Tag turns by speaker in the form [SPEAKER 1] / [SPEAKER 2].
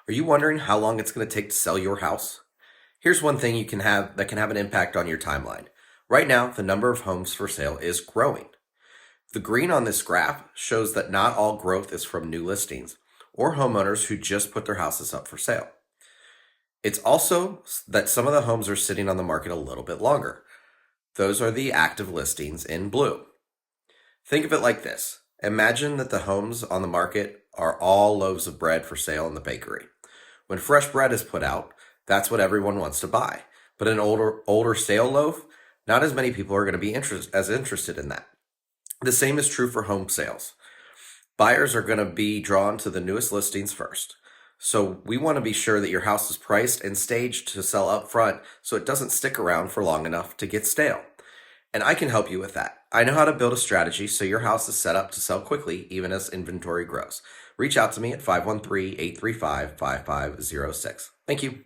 [SPEAKER 1] Are you wondering how long it's going to take to sell your house? Here's one thing you can have that can have an impact on your timeline. Right now, the number of homes for sale is growing. The green on this graph shows that not all growth is from new listings or homeowners who just put their houses up for sale. It's also that some of the homes are sitting on the market a little bit longer. Those are the active listings in blue. Think of it like this. Imagine that the homes on the market are all loaves of bread for sale in the bakery. When fresh bread is put out, that's what everyone wants to buy. But an older stale loaf, not as many people are going to be interested in that. The same is true for home sales. Buyers are going to be drawn to the newest listings first. So we want to be sure that your house is priced and staged to sell up front so it doesn't stick around for long enough to get stale. And I can help you with that. I know how to build a strategy so your house is set up to sell quickly even as inventory grows. Reach out to me at 513-835-5506. Thank you.